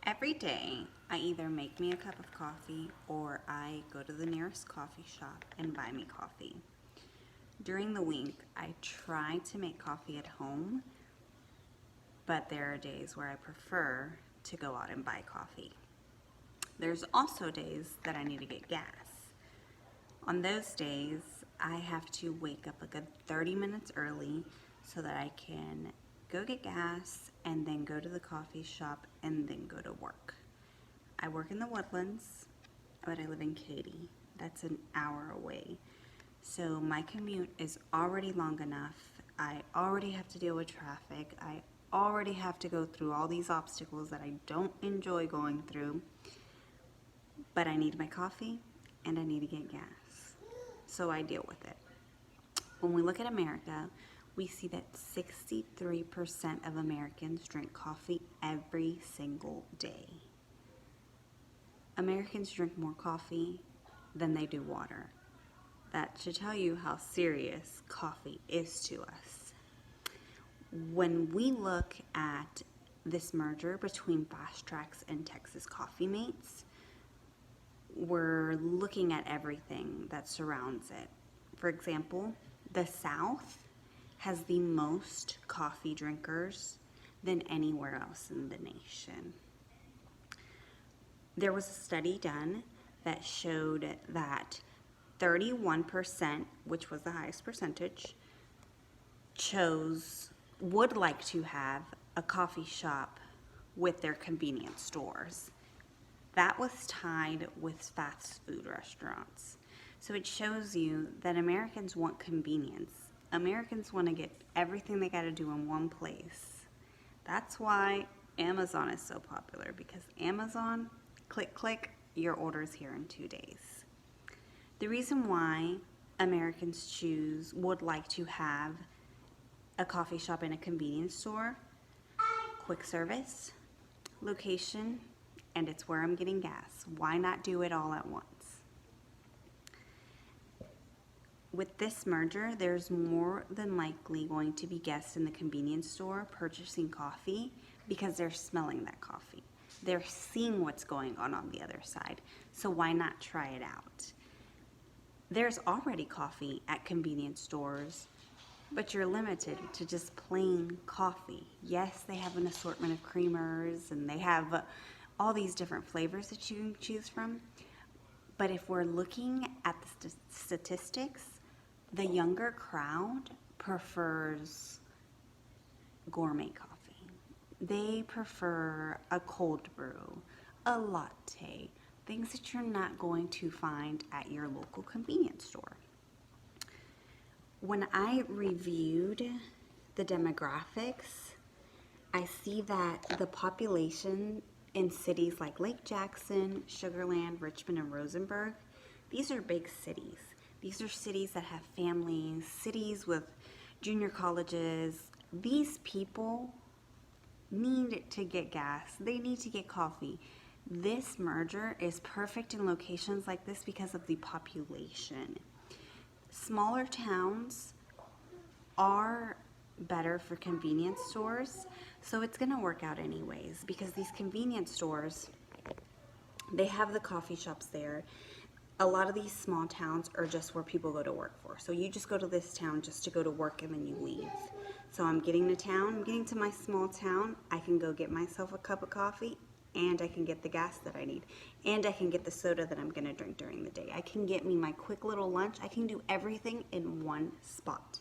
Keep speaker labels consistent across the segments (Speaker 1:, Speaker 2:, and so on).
Speaker 1: Every day, I either make me a cup of coffee or I go to the nearest coffee shop and buy me coffee. During the week, I try to make coffee at home, but there are days where I prefer to go out and buy coffee. There's also days that I need to get gas. On those days, I have to wake up a good 30 minutes early so that I can go get gas and then go to the coffee shop and then go to work. I work in the Woodlands, but I live in Katy. That's an hour away. So my commute is already long enough. I already have to deal with traffic. I already have to go through all these obstacles that I don't enjoy going through. But I need my coffee and I need to get gas. So I deal with it. When we look at America, we see that 63% of Americans drink coffee every single day. Americans drink more coffee than they do water. That should tell you how serious coffee is to us. When we look at this merger between Fast Tracks and Texas Coffee Mates, we're looking at everything that surrounds it. For example, the South has the most coffee drinkers than anywhere else in the nation. There was a study done that showed that 31%, which was the highest percentage, would like to have a coffee shop with their convenience stores. That was tied with fast food restaurants. So it shows you that Americans want convenience. Americans want to get everything they got to do in one place. That's why Amazon is so popular, because Amazon, click, your order's here in 2 days. The reason why Americans would like to have a coffee shop and a convenience store: quick service, location, and it's where I'm getting gas. Why not do it all at once? With this merger, there's more than likely going to be guests in the convenience store purchasing coffee because they're smelling that coffee. They're seeing what's going on the other side. So why not try it out? There's already coffee at convenience stores, but you're limited to just plain coffee. Yes, they have an assortment of creamers and they have all these different flavors that you can choose from. But if we're looking at the statistics, the younger crowd prefers gourmet coffee. They prefer a cold brew, a latte, things that you're not going to find at your local convenience store. When I reviewed the demographics, I see that the population in cities like Lake Jackson, Sugar Land, Richmond, and Rosenberg, these are big cities. These are cities that have families, cities with junior colleges. These people need to get gas. They need to get coffee. This merger is perfect in locations like this because of the population. Smaller towns are better for convenience stores, so it's going to work out anyways, because these convenience stores, they have the coffee shops there. A lot of these small towns are just where people go to work for. So you just go to this town just to go to work and then you leave. So I'm getting to town, I'm getting to my small town, I can go get myself a cup of coffee and I can get the gas that I need. And I can get the soda that I'm gonna drink during the day. I can get me my quick little lunch. I can do everything in one spot.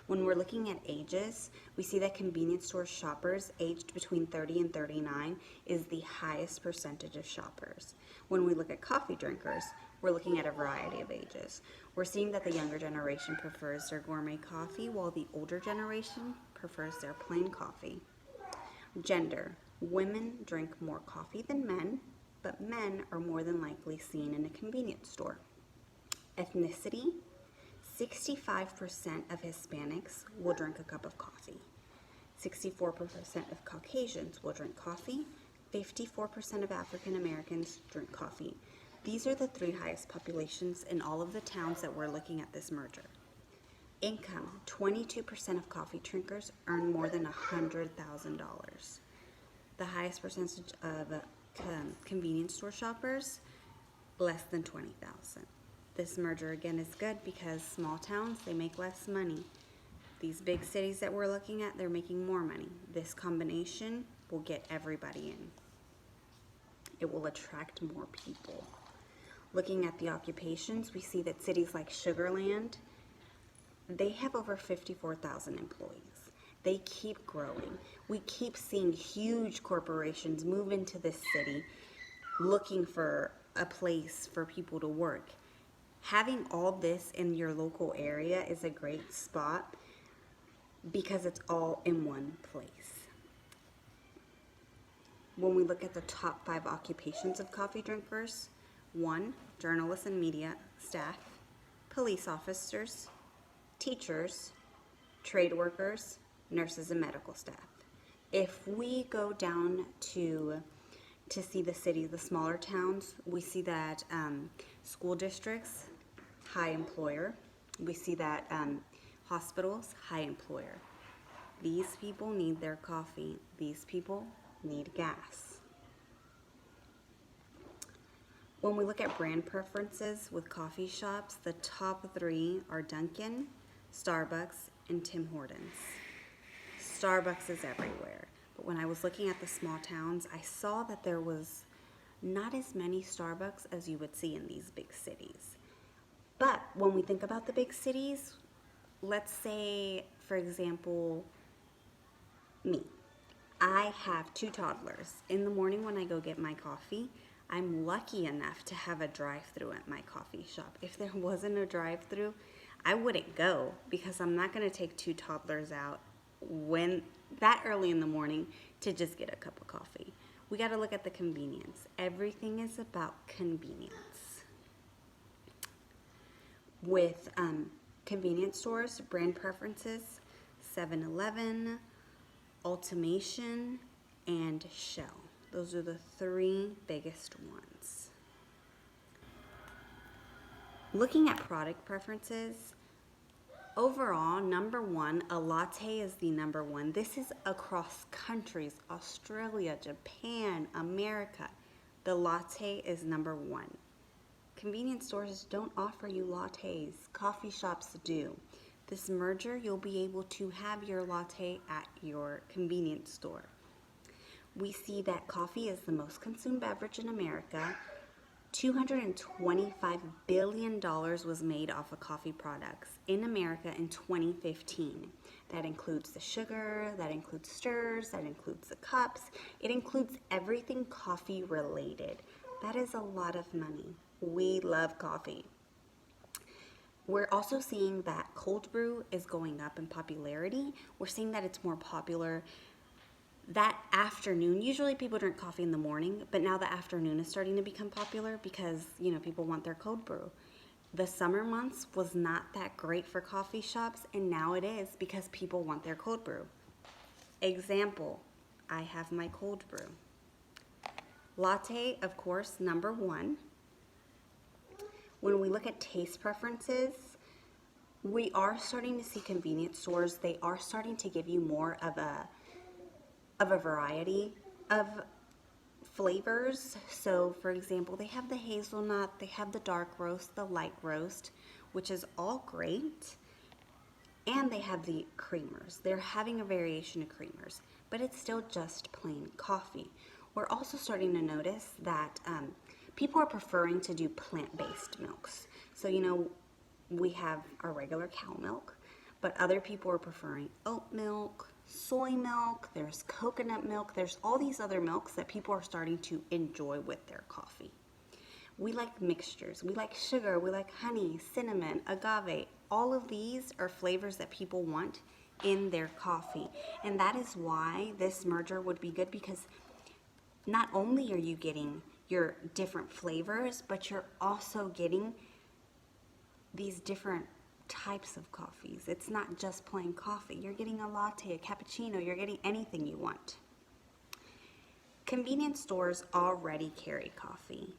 Speaker 1: When we're looking at ages, we see that convenience store shoppers aged between 30 and 39 is the highest percentage of shoppers. When we look at coffee drinkers, we're looking at a variety of ages. We're seeing that the younger generation prefers their gourmet coffee, while the older generation prefers their plain coffee. Gender: women drink more coffee than men, but men are more than likely seen in a convenience store. Ethnicity: 65% of Hispanics will drink a cup of coffee. 64% of Caucasians will drink coffee. 54% of African Americans drink coffee. These are the three highest populations in all of the towns that we're looking at this merger. Income: 22% of coffee drinkers earn more than $100,000. The highest percentage of convenience store shoppers, less than 20,000. This merger again is good because small towns, they make less money. These big cities that we're looking at, they're making more money. This combination will get everybody in. It will attract more people. Looking at the occupations, we see that cities like Sugar Land, they have over 54,000 employees. They keep growing. We keep seeing huge corporations move into this city looking for a place for people to work. Having all this in your local area is a great spot because it's all in one place. When we look at the top 5 occupations of coffee drinkers, 1, journalists and media staff, police officers, teachers, trade workers, nurses, and medical staff. If we go down to see the city, the smaller towns, we see that school districts, high employer. We see that hospitals, high employer. These people need their coffee. These people need gas. When we look at brand preferences with coffee shops, the top 3 are Dunkin', Starbucks, and Tim Hortons. Starbucks is everywhere. But when I was looking at the small towns, I saw that there was not as many Starbucks as you would see in these big cities. But when we think about the big cities, let's say, for example, me. I have 2 toddlers. In the morning when I go get my coffee, I'm lucky enough to have a drive-thru at my coffee shop. If there wasn't a drive-thru, I wouldn't go because I'm not going to take 2 toddlers out that early in the morning to just get a cup of coffee. We got to look at the convenience. Everything is about convenience. With convenience stores, brand preferences, 7-Eleven, Ultimation, and Shell. Those are the 3 biggest ones. Looking at product preferences, overall, number 1, a latte is the number 1. This is across countries, Australia, Japan, America. The latte is number 1. Convenience stores don't offer you lattes. Coffee shops do. This merger, you'll be able to have your latte at your convenience store. We see that coffee is the most consumed beverage in America. $225 billion was made off of coffee products in America in 2015. That includes the sugar, that includes stirs, that includes the cups. It includes everything coffee related. That is a lot of money. We love coffee. We're also seeing that cold brew is going up in popularity. We're seeing that it's more popular that afternoon. Usually people drink coffee in the morning, but now the afternoon is starting to become popular because, people want their cold brew. The summer months was not that great for coffee shops, and now it is because people want their cold brew. Example, I have my cold brew. Latte, of course, number 1. When we look at taste preferences, we are starting to see convenience stores. They are starting to give you more of a variety of flavors. So, for example, they have the hazelnut, they have the dark roast, the light roast, which is all great. And they have the creamers. They're having a variation of creamers, but it's still just plain coffee. We're also starting to notice that people are preferring to do plant-based milks. So, we have our regular cow milk, but other people are preferring oat milk, soy milk, there's coconut milk, there's all these other milks that people are starting to enjoy with their coffee. We like mixtures, we like sugar, we like honey, cinnamon, agave. All of these are flavors that people want in their coffee. And that is why this merger would be good, because not only are you getting your different flavors, but you're also getting these different types of coffees. It's not just plain coffee. You're getting a latte, a cappuccino, you're getting anything you want. Convenience stores already carry coffee,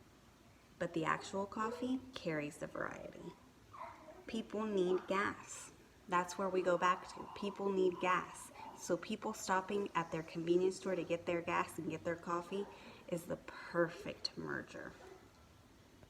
Speaker 1: but the actual coffee carries the variety. People need gas. That's where we go back to. People need gas. So people stopping at their convenience store to get their gas and get their coffee is the perfect merger.